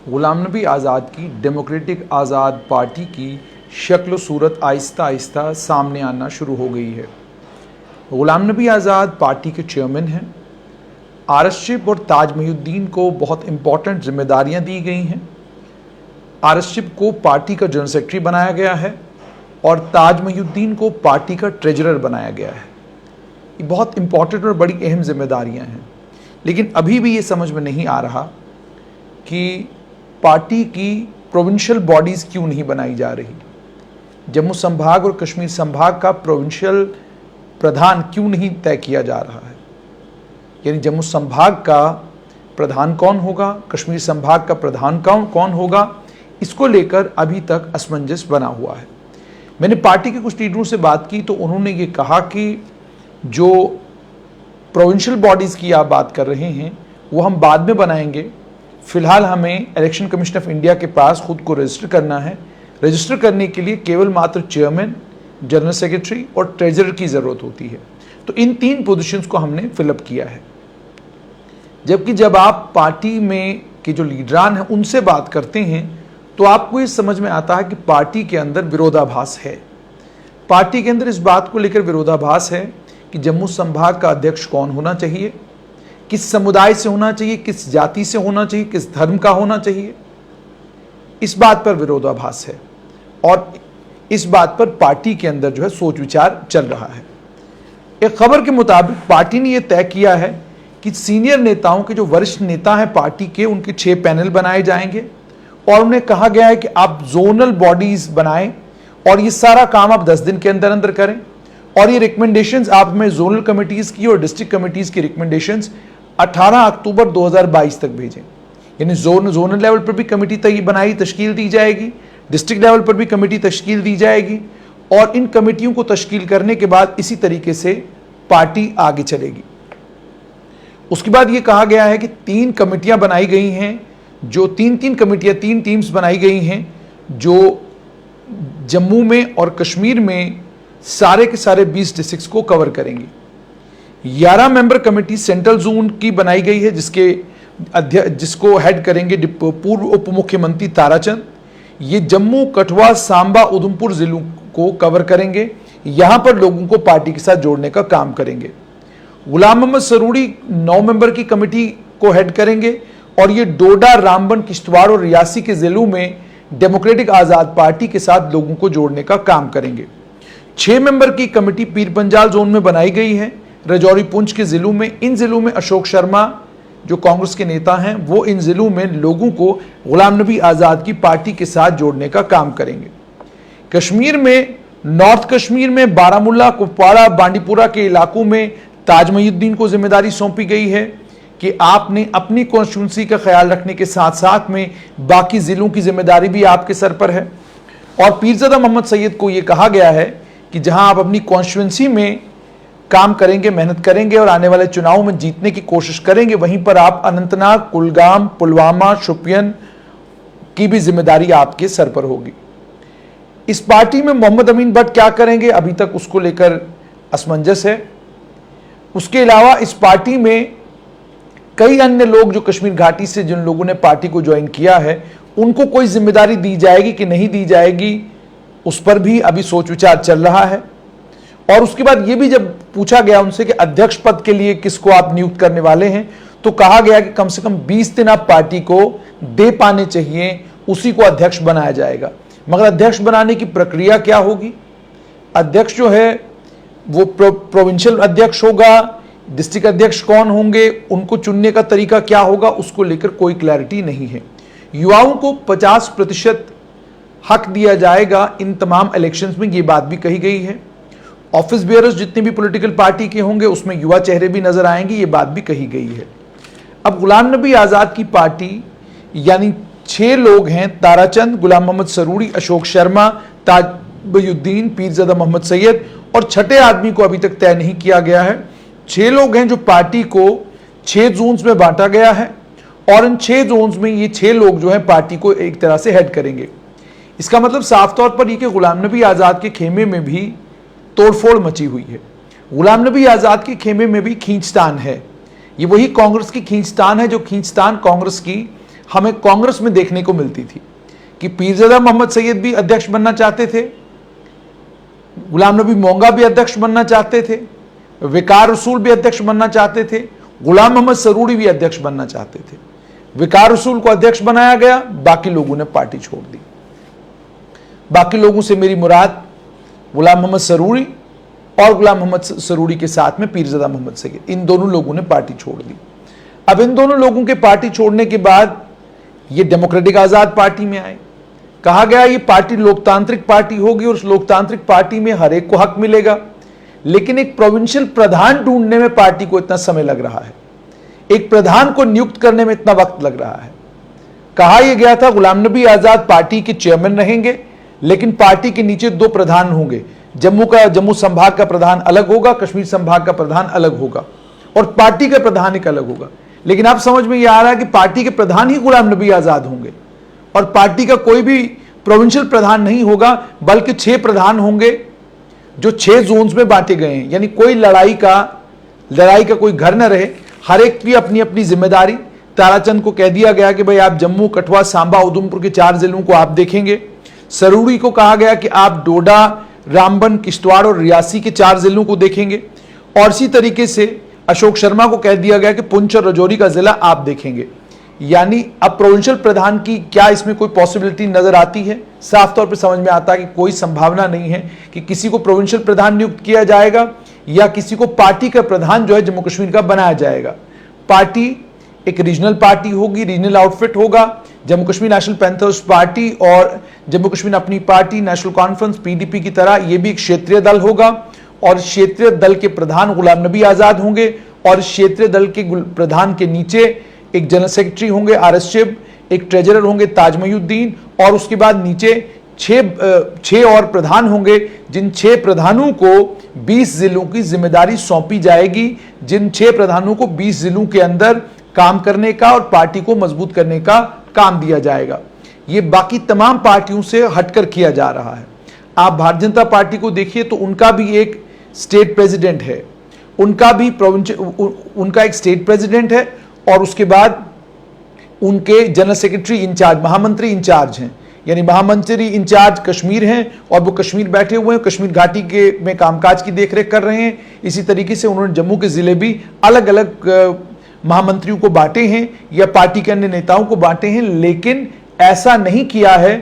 गुलाम नबी आज़ाद की डेमोक्रेटिक आज़ाद पार्टी की शक्ल सूरत आहिस्ता आहिस्ता सामने आना शुरू हो गई है। गुलाम नबी आज़ाद पार्टी के चेयरमैन हैं। आरएसचिप और ताज महिउद्दीन को बहुत इंपॉर्टेंट जिम्मेदारियां दी गई हैं। आरएसचिप को पार्टी का जनरल सेक्रेटरी बनाया गया है और ताज महिउद्दीन को पार्टी का ट्रेजरर बनाया गया है। ये बहुत इंपॉर्टेंट और बड़ी अहम जिम्मेदारियां हैं, लेकिन अभी भी ये समझ में नहीं आ रहा कि पार्टी की प्रोविंशियल बॉडीज़ क्यों नहीं बनाई जा रही। जम्मू संभाग और कश्मीर संभाग का प्रोविंशियल प्रधान क्यों नहीं तय किया जा रहा है। यानी जम्मू संभाग का प्रधान कौन होगा, कश्मीर संभाग का प्रधान कौन होगा, इसको लेकर अभी तक असमंजस बना हुआ है। मैंने पार्टी के कुछ लीडरों से बात की तो उन्होंने ये कहा कि जो प्रोविंशियल बॉडीज़ की आप बात कर रहे हैं वो हम बाद में बनाएंगे। फिलहाल हमें इलेक्शन कमीशन ऑफ इंडिया के पास खुद को रजिस्टर करना है। रजिस्टर करने के लिए केवल मात्र चेयरमैन, जनरल सेक्रेटरी और ट्रेजरर की ज़रूरत होती है। तो इन 3 पोजीशंस को हमने फिलअप किया है। जबकि जब आप पार्टी में के जो लीडरान हैं उनसे बात करते हैं तो आपको ये समझ में आता है कि पार्टी के अंदर विरोधाभास है। पार्टी के अंदर इस बात को लेकर विरोधाभास है कि जम्मू संभाग का अध्यक्ष कौन होना चाहिए, किस समुदाय से होना चाहिए, किस जाति से होना चाहिए, किस धर्म का होना चाहिए, इस बात पर विरोधाभास है और इस बात पर पार्टी के अंदर जो है सोच विचार चल रहा है। एक खबर के मुताबिक पार्टी ने यह तय किया है कि सीनियर नेताओं के जो वरिष्ठ नेता हैं पार्टी के, उनके 6 पैनल बनाए जाएंगे और उन्हें कहा गया है कि आप जोनल बॉडीज बनाएं और ये सारा काम आप 10 दिन के अंदर अंदर करें और ये रिकमेंडेशंस आप में जोनल कमिटीज की और डिस्ट्रिक्ट कमिटीज की रिकमेंडेशंस 18 अक्टूबर 2022 तक भेजें। यानी जोनल लेवल पर भी कमेटी तश्कील दी जाएगी, डिस्ट्रिक्ट लेवल पर भी कमेटी तश्कील दी जाएगी और इन कमेटियों को तश्कील करने के बाद इसी तरीके से पार्टी आगे चलेगी। उसके बाद ये कहा गया है कि 3 कमेटियां बनाई गई हैं, जो 3 कमेटियां 3 टीम्स बनाई गई हैं जो जम्मू में और कश्मीर में सारे के सारे 20 डिस्ट्रिक्ट्स को कवर करेंगी। 11 मेंबर कमेटी सेंट्रल जोन की बनाई गई है जिसको हेड करेंगे पूर्व उप मुख्यमंत्री ताराचंद। ये जम्मू, कठुआ, सांबा, उधमपुर जिलों को कवर करेंगे। यहां पर लोगों को पार्टी के साथ जोड़ने का काम करेंगे। गुलाम मोहम्मद सरूरी 9 मेंबर की कमेटी को हेड करेंगे और ये डोडा, रामबन, किश्तवाड़ और रियासी के जिलों में डेमोक्रेटिक आज़ाद पार्टी के साथ लोगों को जोड़ने का काम करेंगे। 6 मेंबर की कमेटी पीर पंजाल जोन में बनाई गई है, राजौरी, पुंछ के जिलों में। इन जिलों में अशोक शर्मा जो कांग्रेस के नेता हैं वो इन जिलों में लोगों को गुलाम नबी आज़ाद की पार्टी के साथ जोड़ने का काम करेंगे। कश्मीर में, नॉर्थ कश्मीर में बारामुल्ला, कुपवाड़ा, बांडीपुरा के इलाकों में ताज महिउद्दीन को जिम्मेदारी सौंपी गई है कि आपने अपनी कॉन्स्टिट्यूंसी का ख्याल रखने के साथ साथ में बाकी जिलों की जिम्मेदारी भी आपके सर पर है। और पीरज़ादा मोहम्मद सैयद को यह कहा गया है कि जहां आप अपनी कॉन्स्टिट्यूंसी में काम करेंगे, मेहनत करेंगे और आने वाले चुनाव में जीतने की कोशिश करेंगे, वहीं पर आप अनंतनाग, कुलगाम, पुलवामा, शोपियन की भी जिम्मेदारी आपके सर पर होगी। इस पार्टी में मोहम्मद अमीन भट्ट क्या करेंगे, अभी तक उसको लेकर असमंजस है। उसके अलावा इस पार्टी में कई अन्य लोग जो कश्मीर घाटी से जिन लोगों ने पार्टी को ज्वाइन किया है उनको कोई जिम्मेदारी दी जाएगी कि नहीं दी जाएगी, उस पर भी अभी सोच विचार चल रहा है। और उसके बाद ये भी जब पूछा गया उनसे कि अध्यक्ष पद के लिए किसको आप नियुक्त करने वाले हैं, तो कहा गया कि कम से कम 20 दिन आप पार्टी को दे पाने चाहिए, उसी को अध्यक्ष बनाया जाएगा। मगर अध्यक्ष बनाने की प्रक्रिया क्या होगी, अध्यक्ष जो है वो प्रोविंशियल अध्यक्ष होगा, डिस्ट्रिक्ट अध्यक्ष कौन होंगे, उनको चुनने का तरीका क्या होगा, उसको लेकर कोई क्लैरिटी नहीं है। युवाओं को 50% हक दिया जाएगा इन तमाम इलेक्शंस में, ये बात भी कही गई है। ऑफिस बेयरर्स जितने भी पॉलिटिकल पार्टी के होंगे उसमें युवा चेहरे भी नजर आएंगे, ये बात भी कही गई है। अब गुलाम नबी आज़ाद की पार्टी यानी 6 लोग हैं, ताराचंद, गुलाम मोहम्मद सरूरी, अशोक शर्मा, ताज महिउद्दीन, पीरज़ादा मोहम्मद सैयद और 6ठे आदमी को अभी तक तय नहीं किया गया है। 6 लोग हैं जो पार्टी को 6 जोन्स में बांटा गया है और इन 6 जोन्स में ये 6 लोग जो है पार्टी को एक तरह से हेड करेंगे। इसका मतलब साफ तौर पर यह कि गुलाम नबी आज़ाद के खेमे में भी तोड़फोड़ मची हुई है। गुलाम नबी आज़ाद के खेमे में भी खींचतान है। ये वही कांग्रेस की खींचतान है जो खींचतान कांग्रेस की हमें कांग्रेस में देखने को मिलती थी कि पीरजादा मोहम्मद सैयद भी अध्यक्ष बनना चाहते थे, गुलाम नबी मोंगा भी अध्यक्ष बनना चाहते थे, विकार रसूल भी अध्यक्ष बनना चाहते थे, गुलाम मोहम्मद सरूरी भी अध्यक्ष बनना चाहते थे। विकार रसूल को अध्यक्ष बनाया गया, बाकी लोगों ने पार्टी छोड़ दी। बाकी लोगों से मेरी मुराद गुलाम मोहम्मद सरूरी और गुलाम मोहम्मद सरूरी के साथ में पीरजादा मोहम्मद सैयद, इन दोनों लोगों ने पार्टी छोड़ दी। अब इन दोनों लोगों के पार्टी छोड़ने के बाद ये डेमोक्रेटिक आजाद पार्टी में आए। कहा गया ये पार्टी लोकतांत्रिक पार्टी होगी और उस लोकतांत्रिक पार्टी में हर एक को हक मिलेगा, लेकिन एक प्रोविंशियल प्रधान ढूंढने में पार्टी को इतना समय लग रहा है, एक प्रधान को नियुक्त करने में इतना वक्त लग रहा है। कहा यह गया था गुलाम नबी आजाद पार्टी के चेयरमैन रहेंगे, लेकिन पार्टी के नीचे 2 प्रधान होंगे। जम्मू संभाग का प्रधान अलग होगा, कश्मीर संभाग का प्रधान अलग होगा और पार्टी का प्रधान एक अलग होगा। लेकिन अब समझ में यह आ रहा है कि पार्टी के प्रधान ही गुलाम नबी आजाद होंगे और पार्टी का कोई भी प्रोविंशियल प्रधान नहीं होगा, बल्कि 6 प्रधान होंगे जो 6 जोन्स में बांटे गए हैं। यानी कोई लड़ाई का कोई घर न रहे, हर एक की अपनी अपनी जिम्मेदारी। ताराचंद को कह दिया गया कि भाई आप जम्मू, कठुआ, सांबा, उधमपुर के 4 जिलों को आप देखेंगे। सरूरी को कहा गया कि आप डोडा, रामबन, किश्तवाड़ और रियासी के 4 जिलों को देखेंगे। और इसी तरीके से अशोक शर्मा को कह दिया गया कि पुंछ और राजौरी का जिला आप देखेंगे। यानी अब प्रोविंशियल प्रधान की क्या इसमें कोई पॉसिबिलिटी नजर आती है? साफ तौर पे समझ में आता है कि कोई संभावना नहीं है कि किसी को प्रोविंशियल प्रधान नियुक्त किया जाएगा या किसी को पार्टी का प्रधान जो है जम्मू कश्मीर का बनाया जाएगा। पार्टी एक रीजनल पार्टी होगी, रीजनल आउटफिट होगा। Jammu Kashmir national panthers party और जम्मू कश्मीर अपनी पार्टी नेशनल कॉन्फ्रेंस पीडीपी की तरह यह भी एक क्षेत्रीय दल होगा और क्षेत्रीय दल के प्रधान गुलाम नबी आजाद होंगे और क्षेत्रीय दल के प्रधान के नीचे एक जनरल सेक्रेटरी होंगे आरएसशिव, एक ट्रेजरर होंगे ताजमयुद्दीन और उसके बाद नीचे 6 और प्रधान होंगे, जिन 6 प्रधानों को 20 जिलों की जिम्मेदारी सौंपी जाएगी, जिन 6 प्रधानों को 20 जिलों के अंदर काम करने का और पार्टी को मजबूत करने का काम दिया जाएगा। ये बाकी तमाम पार्टियों से हटकर किया जा रहा है। आप भारतीय जनता पार्टी को देखिए तो उनका भी एक स्टेट प्रेसिडेंट है, उनका एक स्टेट प्रेसिडेंट है और उसके बाद उनके जनरल सेक्रेटरी इंचार्ज, महामंत्री इंचार्ज हैं। यानी महामंत्री इंचार्ज कश्मीर हैं और वो कश्मीर बैठे हुए हैं, कश्मीर घाटी के में कामकाज की देखरेख कर रहे हैं। इसी तरीके से उन्होंने जम्मू के जिले भी अलग अलग महामंत्रियों को बांटे हैं या पार्टी के अन्य नेताओं को बांटे हैं, लेकिन ऐसा नहीं किया है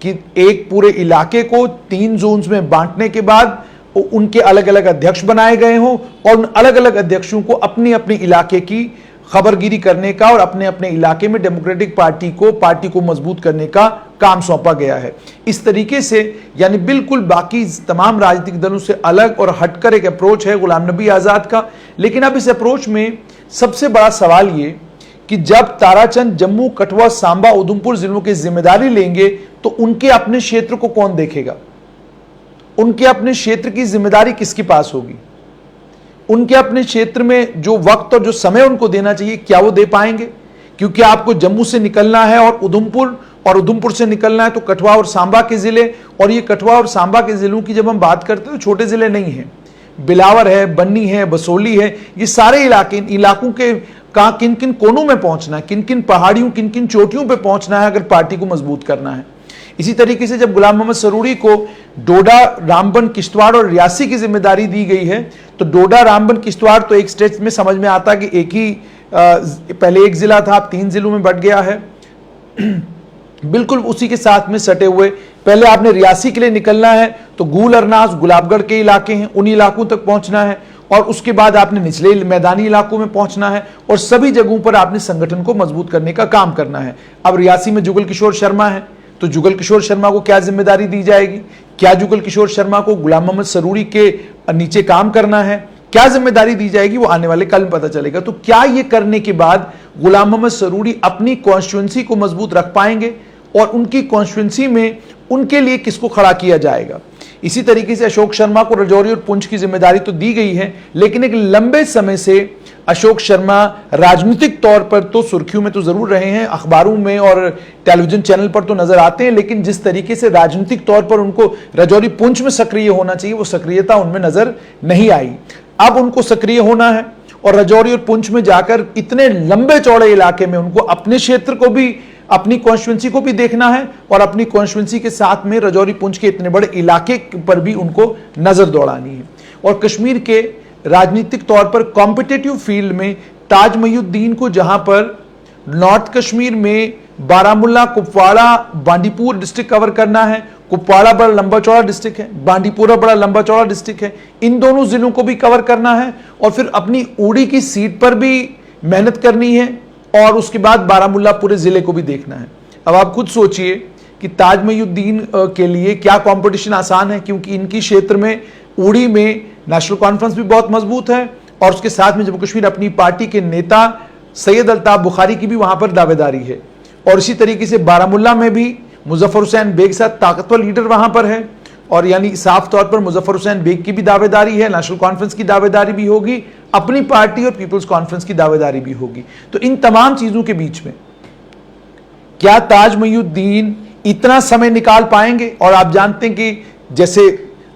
कि एक पूरे इलाके को 3 जोन्स में बांटने के बाद उनके अलग अलग अध्यक्ष बनाए गए हों और उन अलग अलग अध्यक्षों को अपनी अपनी इलाके की खबरगिरी करने का और अपने अपने इलाके में डेमोक्रेटिक पार्टी को मजबूत करने का काम सौंपा गया है। इस तरीके से यानी बिल्कुल बाकी तमाम राजनीतिक दलों से अलग और हटकर एक अप्रोच है गुलाम नबी आजाद का। लेकिन अब इस अप्रोच में सबसे बड़ा सवाल ये कि जब ताराचंद जम्मू, कठुआ, सांबा, उधमपुर जिलों की जिम्मेदारी लेंगे तो उनके अपने क्षेत्र को कौन देखेगा? उनके अपने क्षेत्र की जिम्मेदारी किसके पास होगी? उनके अपने क्षेत्र में जो वक्त और जो समय उनको देना चाहिए, क्या वो दे पाएंगे? क्योंकि आपको जम्मू से निकलना है और उधमपुर से निकलना है तो कठुआ और सांबा के जिले, और ये कठुआ और सांबा के जिलों की जब हम बात करते हैं तो छोटे जिले नहीं हैं। बिलावर है, बन्नी है, बसोली है, ये सारे इलाकों के किन किन कोनों में पहुंचना है, किन किन पहाड़ियों, किन किन चोटियों पर पहुंचना है अगर पार्टी को मजबूत करना है। इसी तरीके से जब गुलाम मोहम्मद सरूरी को डोडा, रामबन, किश्तवाड़ और रियासी की जिम्मेदारी दी गई है तो डोडा, रामबन, किश्तवाड़ तो एक स्टेट में समझ में आता कि एक ही पहले एक जिला था, अब 3 जिलों में बंट गया है। बिल्कुल उसी के साथ में सटे हुए पहले आपने रियासी के लिए निकलना है तो गूल, अरनास, गुलाबगढ़ के इलाके हैं, उन इलाकों तक पहुंचना है और उसके बाद आपने निचले मैदानी इलाकों में पहुंचना है और सभी जगहों पर आपने संगठन को मजबूत करने का काम करना है। अब रियासी में जुगल किशोर शर्मा है तो जुगल किशोर शर्मा को क्या जिम्मेदारी दी जाएगी? क्या जुगल किशोर शर्मा को गुलाम मोहम्मद सरूरी के नीचे काम करना है? क्या जिम्मेदारी दी जाएगी? वो आने वाले कल में पता चलेगा। तो क्या ये करने के बाद गुलाम मोहम्मद सरूरी अपनी कॉन्स्टिट्यूंसी को मजबूत रख पाएंगे और उनकी कॉन्स्टिट्यूंसी में उनके लिए किसको खड़ा किया जाएगा? इसी तरीके से अशोक शर्मा को राजौरी और पुंछ की जिम्मेदारी तो दी गई है, लेकिन एक लंबे समय से अशोक शर्मा राजनीतिक तौर पर तो सुर्खियों में तो जरूर रहे हैं, अखबारों में और टेलीविजन चैनल पर तो नजर आते हैं, लेकिन जिस तरीके से राजनीतिक तौर पर उनको राजौरी पुंछ में सक्रिय होना चाहिए वो सक्रियता उनमें नजर नहीं आई। अब उनको सक्रिय होना है और राजौरी और पुंछ में जाकर इतने लंबे चौड़े इलाके में उनको अपने क्षेत्र को भी, अपनी कॉन्स्टिट्यूंसी को भी देखना है और अपनी कॉन्स्टिट्यूंसी के साथ में राजौरी पुंछ के इतने बड़े इलाके पर भी उनको नजर दौड़ानी है। और कश्मीर के राजनीतिक तौर पर कॉम्पिटिटिव फील्ड में ताज मोइनुद्दीन को जहां पर नॉर्थ कश्मीर में बारामुल्ला, कुपवाड़ा, बांदीपुर डिस्ट्रिक्ट कवर करना है। कुपवाड़ा बड़ा लंबा चौड़ा डिस्ट्रिक्ट है, बांदीपुरा बड़ा लंबा चौड़ा डिस्ट्रिक्ट है, इन दोनों जिलों को भी कवर करना है और फिर अपनी उड़ी की सीट पर भी मेहनत करनी है और उसके बाद बारामुल्ला पूरे जिले को भी देखना है। अब आप खुद सोचिए कि ताज मोइनुद्दीन के लिए क्या कंपटीशन आसान है, क्योंकि इनकी क्षेत्र में उड़ी में नेशनल कॉन्फ्रेंस भी बहुत मजबूत है और उसके साथ में जम्मू कश्मीर अपनी पार्टी के नेता सैयद अल्ताफ बुखारी की भी वहां पर दावेदारी है। और इसी तरीके से बारामुल्ला में भी मुजफ्फर हुसैन बेग साथ ताकतवर लीडर वहां पर है और यानी साफ तौर पर मुजफ्फर हुसैन बेग की भी दावेदारी है, नेशनल कॉन्फ्रेंस की दावेदारी भी होगी, अपनी पार्टी और पीपल्स कॉन्फ्रेंस की दावेदारी भी होगी। तो इन तमाम चीजों के बीच में क्या ताज मोइनुद्दीन इतना समय निकाल पाएंगे? और आप जानते हैं कि जैसे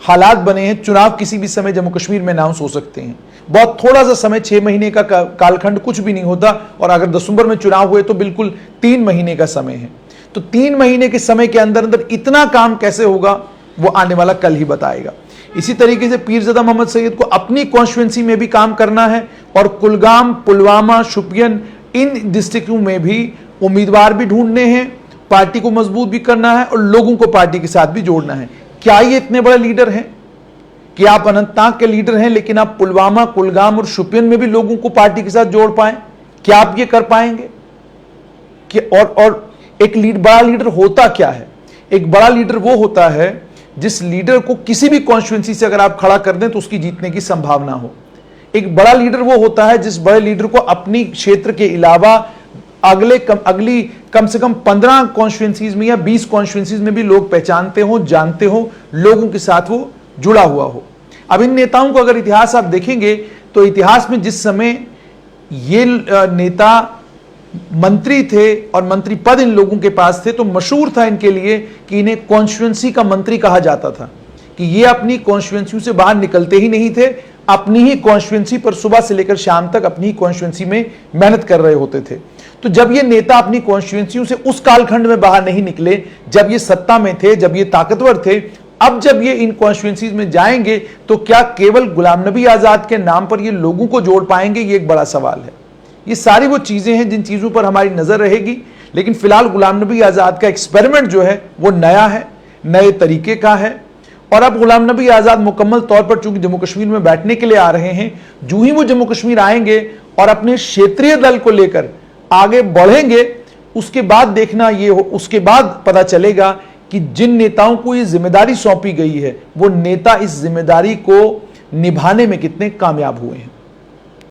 हालात बने हैं, चुनाव किसी भी समय जम्मू कश्मीर में अनाउंस हो सकते हैं। बहुत थोड़ा सा समय, 6 महीने का कालखंड कुछ भी नहीं होता और अगर दिसंबर में चुनाव हुए तो बिल्कुल 3 महीने का समय है। तो 3 महीने के समय के अंदर अंदर इतना काम कैसे होगा वो आने वाला कल ही बताएगा। इसी तरीके से पीरज़ादा मोहम्मद सैयद को अपनी कॉन्स्टिट्यूंसी में भी काम करना है और कुलगाम, पुलवामा, शोपियान इन डिस्ट्रिक्टों में भी उम्मीदवार भी ढूंढने हैं, पार्टी को मजबूत भी करना है और लोगों को पार्टी के साथ भी जोड़ना है। क्या ये इतने बड़े लीडर हैं कि आप अनंतनाग के लीडर हैं लेकिन आप पुलवामा, कुलगाम और शोपियान में भी लोगों को पार्टी के साथ जोड़ पाएं? क्या आप ये कर पाएंगे? कि और एक बड़ा लीडर होता क्या है? एक बड़ा लीडर वो होता है जिस लीडर को किसी भी कॉन्स्टिट्यूंसी से अगर आप खड़ा कर दें तो उसकी जीतने की संभावना हो। एक बड़ा लीडर वो होता है जिस बड़े लीडर को अपनी क्षेत्र के अलावा अगली कम से कम 15 कॉन्स्टिट्यूंसीज में या 20 कॉन्स्टिट्यूंसीज में भी लोग पहचानते हो, जानते हो, लोगों के साथ वो जुड़ा हुआ हो। अब इन नेताओं को अगर इतिहास आप देखेंगे तो इतिहास में जिस समय ये नेता मंत्री थे और मंत्री पद इन लोगों के पास थे तो मशहूर था इनके लिए कि इन्हें कॉन्स्टिट्यूंसी का मंत्री कहा जाता था, कि ये अपनी कॉन्स्टिट्यूंसी से बाहर निकलते ही नहीं थे, अपनी ही कॉन्स्टिट्यूंसी पर सुबह से लेकर शाम तक अपनी ही कॉन्स्टिट्यूंसी में मेहनत कर रहे होते थे। तो जब ये नेता अपनी कॉन्स्टिट्यूंसियों से उस कालखंड में बाहर नहीं निकले, जब ये सत्ता में थे, जब ये ताकतवर थे, अब जब ये इन कॉन्स्टिट्यूंसीज में जाएंगे तो क्या केवल गुलाम नबी आजाद के नाम पर ये लोगों को जोड़ पाएंगे? ये एक बड़ा सवाल है। ये सारी वो चीजें हैं जिन चीजों पर हमारी नजर रहेगी, लेकिन फिलहाल गुलाम नबी आजाद का एक्सपेरिमेंट जो है वो नया है, नए तरीके का है। और अब गुलाम नबी आजाद मुकम्मल तौर पर चूंकि जम्मू कश्मीर में बैठने के लिए आ रहे हैं, जो ही वो जम्मू कश्मीर आएंगे और अपने क्षेत्रीय दल को लेकर आगे बढ़ेंगे, उसके बाद देखना ये हो, उसके बाद पता चलेगा कि जिन नेताओं को ये जिम्मेदारी सौंपी गई है वो नेता इस जिम्मेदारी को निभाने में कितने कामयाब हुए हैं।